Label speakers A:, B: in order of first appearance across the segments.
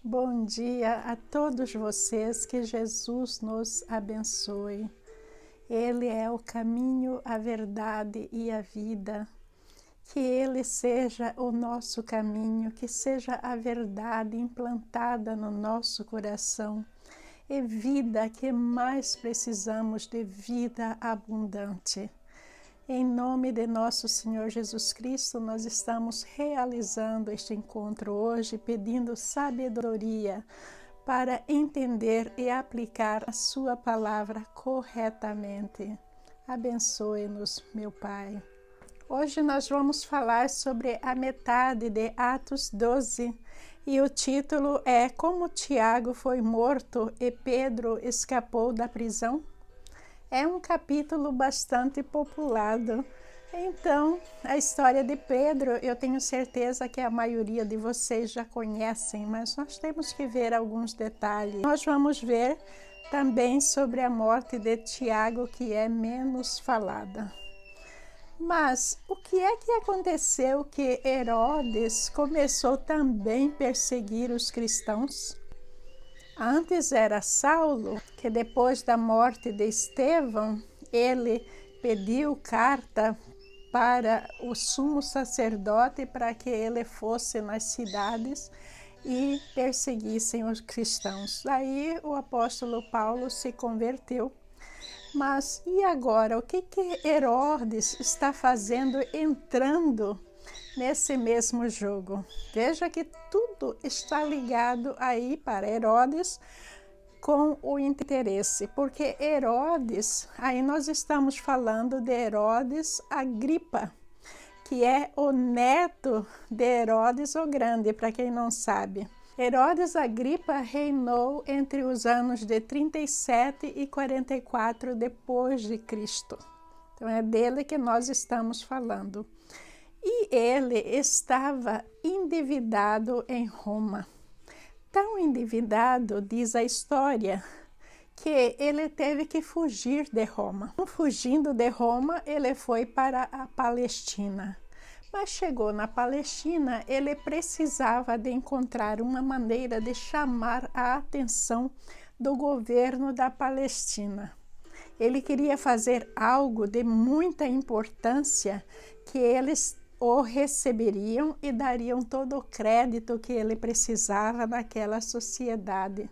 A: Bom dia a todos vocês, que Jesus nos abençoe. Ele é o caminho, a verdade e a vida. Que Ele seja o nosso caminho, que seja a verdade implantada no nosso coração. E vida que mais precisamos de vida abundante. Em nome de nosso Senhor Jesus Cristo, nós estamos realizando este encontro hoje, pedindo sabedoria para entender e aplicar a sua palavra corretamente. Abençoe-nos, meu Pai. Hoje nós vamos falar sobre a metade de Atos 12 e o título é Como Tiago foi morto e Pedro escapou da prisão. É um capítulo bastante populado. Então, a história de Pedro, eu tenho certeza que a maioria de vocês já conhecem, mas nós temos que ver alguns detalhes. Nós vamos ver também sobre a morte de Tiago, que é menos falada. Mas o que é que aconteceu que Herodes começou também a perseguir os cristãos? Antes era Saulo, que depois da morte de Estevão, ele pediu carta para o sumo sacerdote para que ele fosse nas cidades e perseguissem os cristãos. Daí o apóstolo Paulo se converteu. Mas e agora? O que Herodes está fazendo entrando nesse mesmo jogo? Veja que tudo está ligado aí para Herodes com o interesse, porque Herodes, aí nós estamos falando de Herodes Agripa, que é o neto de Herodes o Grande, para quem não sabe. Herodes Agripa reinou entre os anos de 37 e 44 depois de Cristo. Então é dele que nós estamos falando. E ele estava endividado em Roma. Tão endividado, diz a história, que ele teve que fugir de Roma. Fugindo de Roma, ele foi para a Palestina. Mas chegou na Palestina, ele precisava de encontrar uma maneira de chamar a atenção do governo da Palestina. Ele queria fazer algo de muita importância que eles o receberiam e dariam todo o crédito que ele precisava naquela sociedade.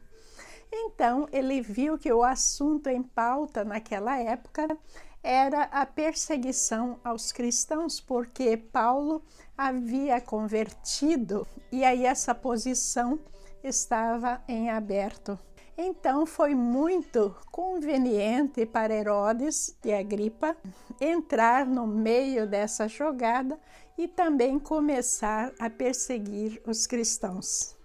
A: Então, ele viu que o assunto em pauta naquela época era a perseguição aos cristãos, porque Paulo havia convertido e aí essa posição estava em aberto. Então foi muito conveniente para Herodes de Agripa entrar no meio dessa jogada e também começar a perseguir os cristãos.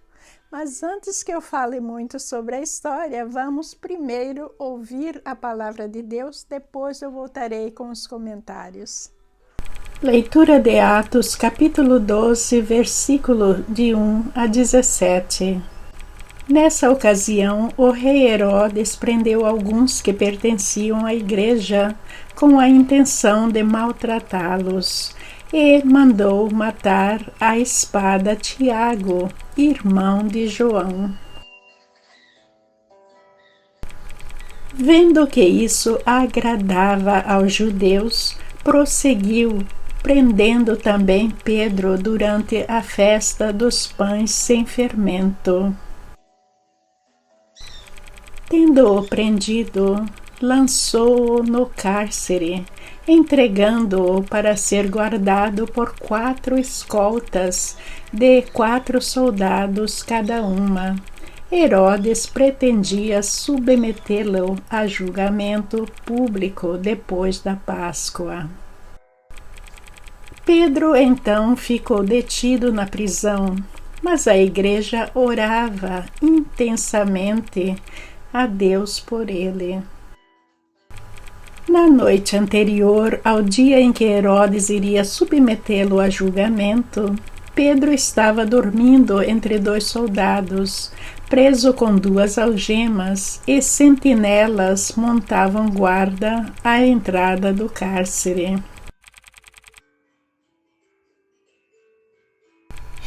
A: Mas antes que eu fale muito sobre a história, vamos primeiro ouvir a palavra de Deus, depois eu voltarei com os comentários. Leitura de Atos, capítulo 12, versículo de 1 a 17. Nessa ocasião, o rei Herodes prendeu alguns que pertenciam à igreja com a intenção de maltratá-los e mandou matar à espada Tiago, irmão de João. Vendo que isso agradava aos judeus, prosseguiu, prendendo também Pedro durante a festa dos pães sem fermento. Tendo-o prendido, lançou-o no cárcere, entregando-o para ser guardado por 4 escoltas, de 4 soldados cada uma. Herodes pretendia submetê-lo a julgamento público depois da Páscoa. Pedro então ficou detido na prisão, mas a igreja orava intensamente a Deus por ele. Na noite anterior ao dia em que Herodes iria submetê-lo a julgamento, Pedro estava dormindo entre 2 soldados, preso com 2 algemas, e sentinelas montavam guarda à entrada do cárcere.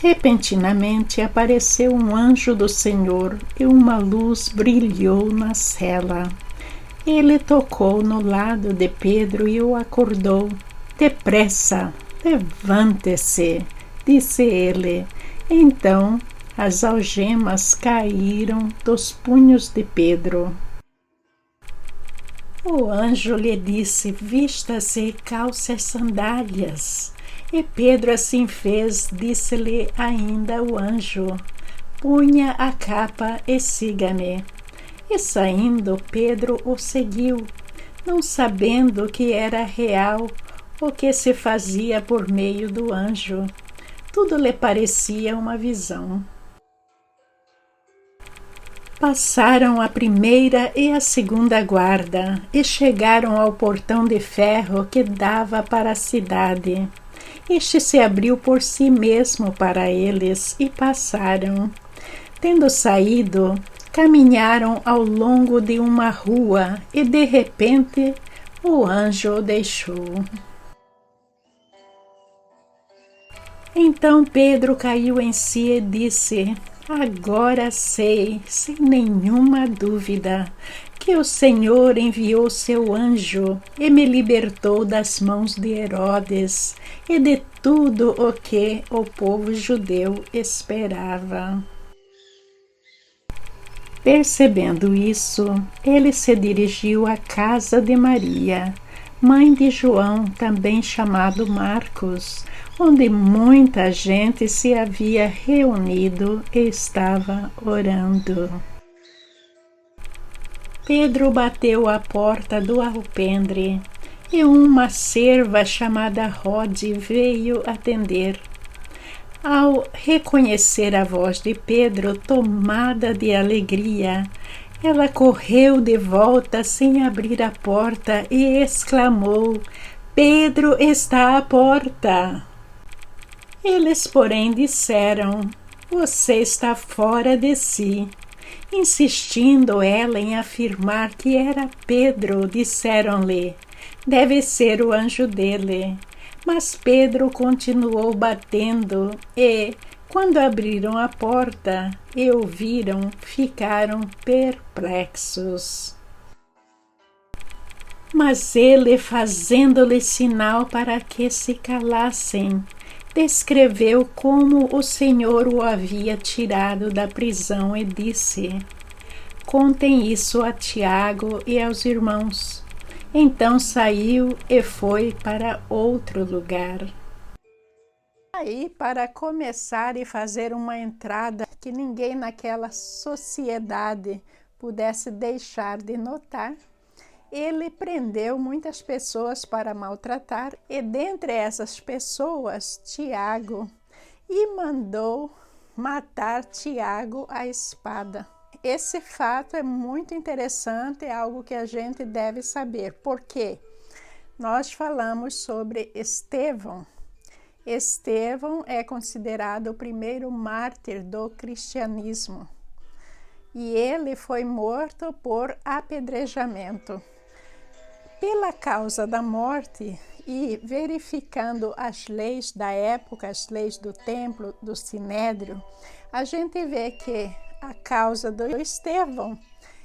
A: Repentinamente apareceu um anjo do Senhor e uma luz brilhou na cela. Ele tocou no lado de Pedro e o acordou. Depressa, levante-se, disse ele. Então as algemas caíram dos punhos de Pedro. O anjo lhe disse: vista-se e calce as sandálias. E Pedro assim fez, disse-lhe ainda o anjo: punha a capa e siga-me. E saindo, Pedro o seguiu, não sabendo que era real o que se fazia por meio do anjo. Tudo lhe parecia uma visão. Passaram a primeira e a segunda guarda e chegaram ao portão de ferro que dava para a cidade. Este se abriu por si mesmo para eles e passaram. Tendo saído, caminharam ao longo de uma rua e de repente o anjo o deixou. Então Pedro caiu em si e disse: agora sei, sem nenhuma dúvida, que o Senhor enviou seu anjo e me libertou das mãos de Herodes e de tudo o que o povo judeu esperava. Percebendo isso, ele se dirigiu à casa de Maria, mãe de João, também chamado Marcos, onde muita gente se havia reunido e estava orando. Pedro bateu à porta do alpendre e uma serva chamada Rode veio atender. Ao reconhecer a voz de Pedro, tomada de alegria, ela correu de volta sem abrir a porta e exclamou: Pedro está à porta. Eles, porém, disseram: você está fora de si. Insistindo ela em afirmar que era Pedro, disseram-lhe: deve ser o anjo dele. Mas Pedro continuou batendo e, quando abriram a porta e o viram, ficaram perplexos. Mas ele, fazendo-lhe sinal para que se calassem, descreveu como o Senhor o havia tirado da prisão e disse: contem isso a Tiago e aos irmãos. Então saiu e foi para outro lugar. Aí, para começar e fazer uma entrada que ninguém naquela sociedade pudesse deixar de notar, ele prendeu muitas pessoas para maltratar, e dentre essas pessoas, Tiago, e mandou matar Tiago à espada. Esse fato é muito interessante, é algo que a gente deve saber, porque nós falamos sobre Estevão. Estevão é considerado o primeiro mártir do cristianismo e ele foi morto por apedrejamento. Pela causa da morte e verificando as leis da época, as leis do templo, do sinédrio, a gente vê que a causa do Estevão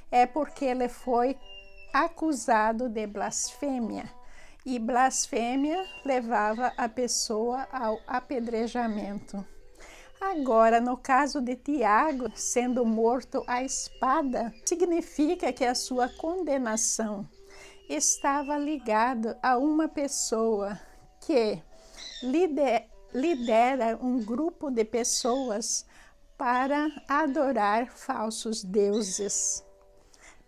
A: é porque ele foi acusado de blasfêmia, e blasfêmia levava a pessoa ao apedrejamento. Agora, no caso de Tiago, sendo morto à espada, significa que a sua condenação estava ligada a uma pessoa que lidera um grupo de pessoas para adorar falsos deuses.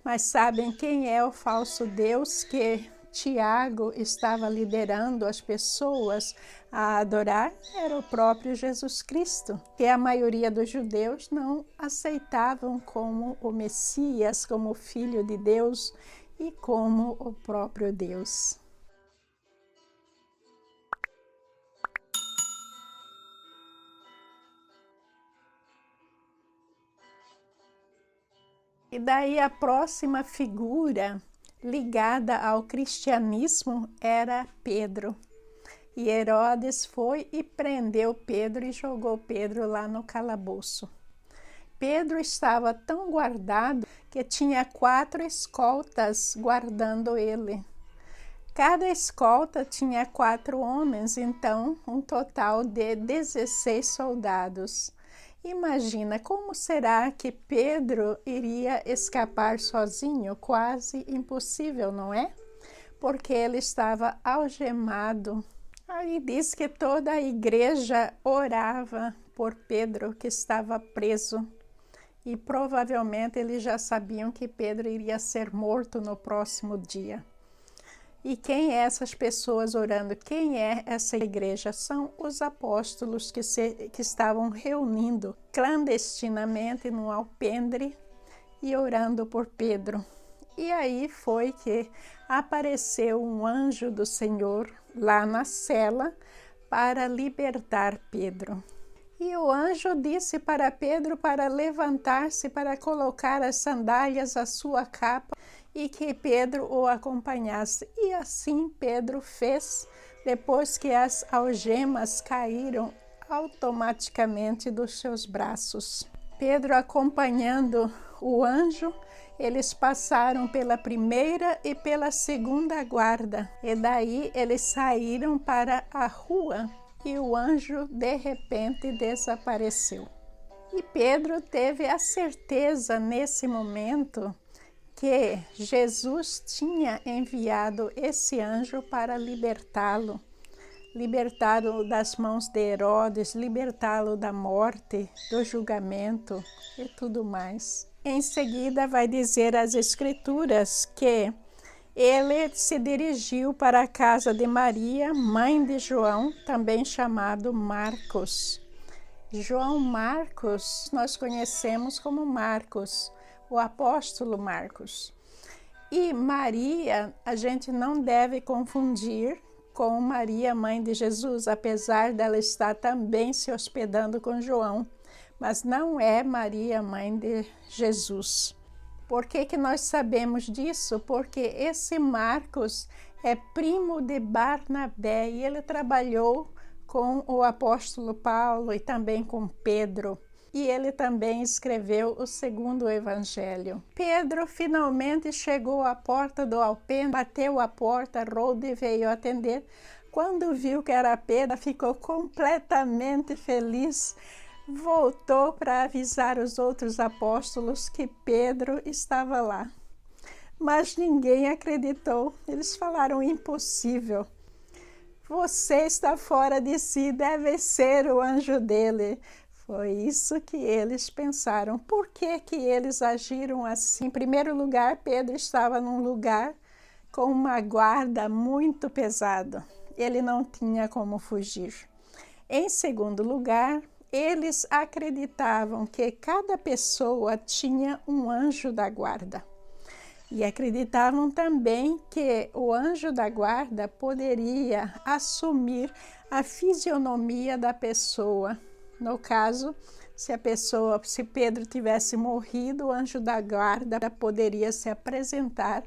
A: Mas sabem quem é o falso deus que Tiago estava liderando as pessoas a adorar? Era o próprio Jesus Cristo, que a maioria dos judeus não aceitavam como o Messias, como o Filho de Deus e como o próprio Deus. E daí a próxima figura ligada ao cristianismo era Pedro. E Herodes foi e prendeu Pedro e jogou Pedro lá no calabouço. Pedro estava tão guardado que tinha 4 escoltas guardando ele. Cada escolta tinha 4 homens, então um total de 16 soldados. Imagina como será que Pedro iria escapar sozinho? Quase impossível, não é? Porque ele estava algemado. Aí diz que toda a igreja orava por Pedro, que estava preso. E provavelmente eles já sabiam que Pedro iria ser morto no próximo dia. E quem é essas pessoas orando? Quem é essa igreja? São os apóstolos que estavam reunindo clandestinamente no alpendre e orando por Pedro. E aí foi que apareceu um anjo do Senhor lá na cela para libertar Pedro. E o anjo disse para Pedro para levantar-se, para colocar as sandálias à sua capa e que Pedro o acompanhasse. E assim Pedro fez, depois que as algemas caíram automaticamente dos seus braços. Pedro acompanhando o anjo, eles passaram pela primeira e pela segunda guarda. E daí eles saíram para a rua. E o anjo de repente desapareceu. E Pedro teve a certeza nesse momento que Jesus tinha enviado esse anjo para libertá-lo das mãos de Herodes, libertá-lo da morte, do julgamento e tudo mais. Em seguida vai dizer as Escrituras que ele se dirigiu para a casa de Maria, mãe de João, também chamado Marcos. João Marcos, nós conhecemos como Marcos, o apóstolo Marcos. E Maria, a gente não deve confundir com Maria, mãe de Jesus, apesar dela estar também se hospedando com João, mas não é Maria, mãe de Jesus. Por que nós sabemos disso? Porque esse Marcos é primo de Barnabé e ele trabalhou com o apóstolo Paulo e também com Pedro. E ele também escreveu o segundo evangelho. Pedro finalmente chegou à porta do alpendre, bateu a porta, Rode veio atender. Quando viu que era Pedro, ficou completamente feliz. Voltou para avisar os outros apóstolos que Pedro estava lá. Mas ninguém acreditou. Eles falaram: impossível. Você está fora de si, deve ser o anjo dele. Foi isso que eles pensaram. Por que eles agiram assim? Em primeiro lugar, Pedro estava num lugar com uma guarda muito pesada. Ele não tinha como fugir. Em segundo lugar, eles acreditavam que cada pessoa tinha um anjo da guarda. E acreditavam também que o anjo da guarda poderia assumir a fisionomia da pessoa. No caso, se Pedro tivesse morrido, o anjo da guarda poderia se apresentar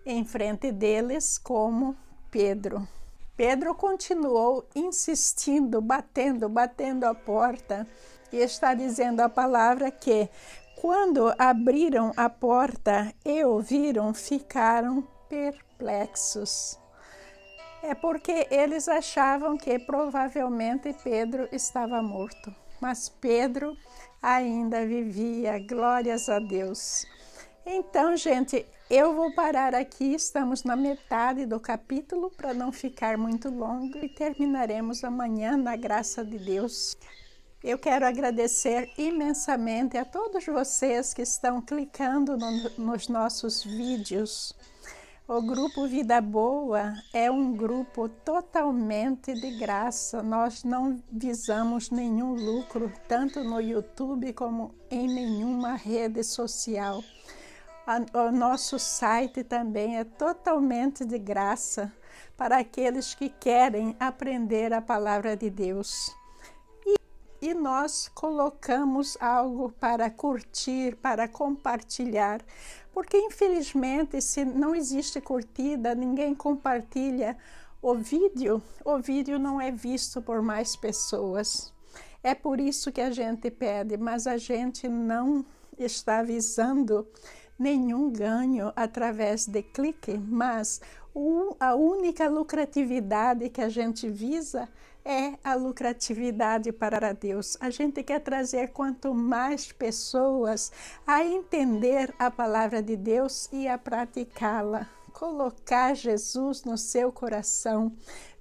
A: em frente deles como Pedro. Pedro continuou insistindo, batendo a porta, e está dizendo a palavra que, quando abriram a porta e ouviram, ficaram perplexos. É porque eles achavam que provavelmente Pedro estava morto, mas Pedro ainda vivia, glórias a Deus. Então, gente, eu vou parar aqui, estamos na metade do capítulo, para não ficar muito longo, e terminaremos amanhã na graça de Deus. Eu quero agradecer imensamente a todos vocês que estão clicando nos nossos vídeos. O Grupo Vida Boa é um grupo totalmente de graça. Nós não visamos nenhum lucro, tanto no YouTube como em nenhuma rede social. O nosso site também é totalmente de graça para aqueles que querem aprender a palavra de Deus. E nós colocamos algo para curtir, para compartilhar, porque infelizmente, se não existe curtida, ninguém compartilha, o vídeo não é visto por mais pessoas. É por isso que a gente pede, mas a gente não está visando nenhum ganho através de clique, mas a única lucratividade que a gente visa é a lucratividade para Deus. A gente quer trazer quanto mais pessoas a entender a palavra de Deus e a praticá-la. Colocar Jesus no seu coração,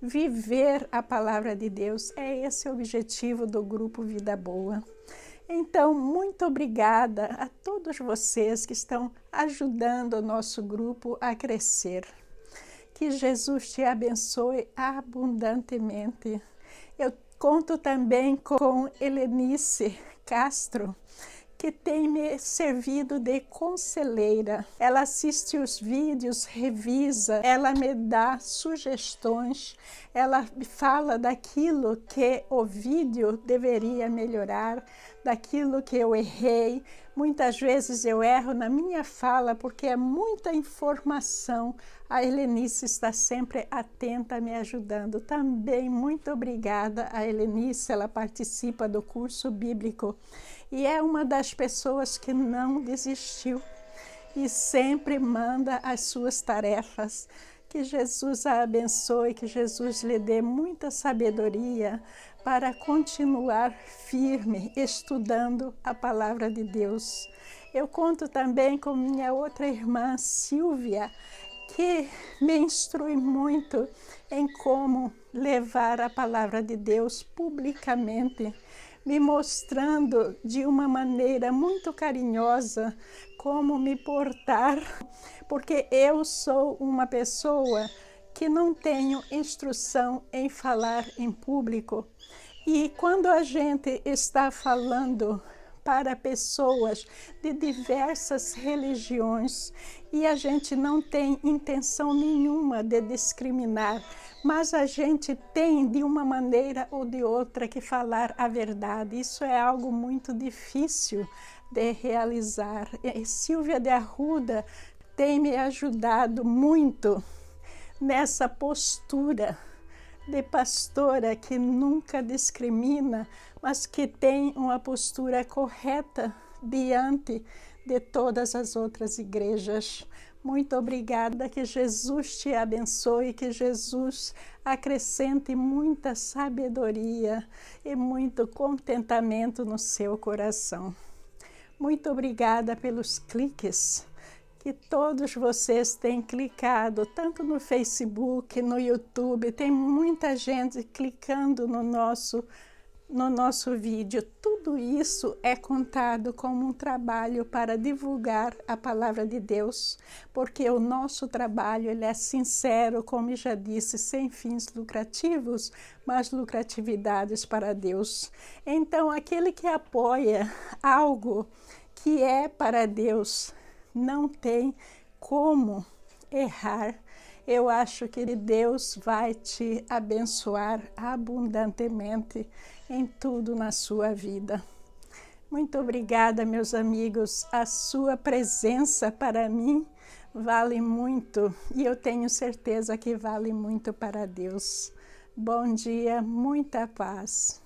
A: viver a palavra de Deus, é esse o objetivo do Grupo Vida Boa. Então, muito obrigada a todos vocês que estão ajudando o nosso grupo a crescer. Que Jesus te abençoe abundantemente. Eu conto também com Helenice Castro, que tem me servido de conselheira. Ela assiste os vídeos, revisa, ela me dá sugestões, ela fala daquilo que o vídeo deveria melhorar, daquilo que eu errei. Muitas vezes eu erro na minha fala porque é muita informação. A Helenice está sempre atenta, me ajudando. Também muito obrigada a Helenice, ela participa do curso bíblico e é uma das pessoas que não desistiu e sempre manda as suas tarefas. Que Jesus a abençoe, que Jesus lhe dê muita sabedoria para continuar firme, estudando a palavra de Deus. Eu conto também com minha outra irmã, Silvia, que me instrui muito em como levar a palavra de Deus publicamente, me mostrando de uma maneira muito carinhosa como me portar, porque eu sou uma pessoa que não tenho instrução em falar em público. E quando a gente está falando para pessoas de diversas religiões e a gente não tem intenção nenhuma de discriminar, mas a gente tem de uma maneira ou de outra que falar a verdade. Isso é algo muito difícil de realizar. E Silvia de Arruda tem me ajudado muito nessa postura de pastora que nunca discrimina, mas que tem uma postura correta diante de todas as outras igrejas. Muito obrigada, que Jesus te abençoe, que Jesus acrescente muita sabedoria e muito contentamento no seu coração. Muito obrigada pelos cliques que todos vocês têm clicado, tanto no Facebook, no YouTube, tem muita gente clicando no nosso vídeo. Tudo isso é contado como um trabalho para divulgar a palavra de Deus, porque o nosso trabalho ele é sincero, como já disse, sem fins lucrativos, mas lucratividades para Deus. Então, aquele que apoia algo que é para Deus, não tem como errar. Eu acho que Deus vai te abençoar abundantemente em tudo na sua vida. Muito obrigada, meus amigos. A sua presença para mim vale muito e eu tenho certeza que vale muito para Deus. Bom dia, muita paz.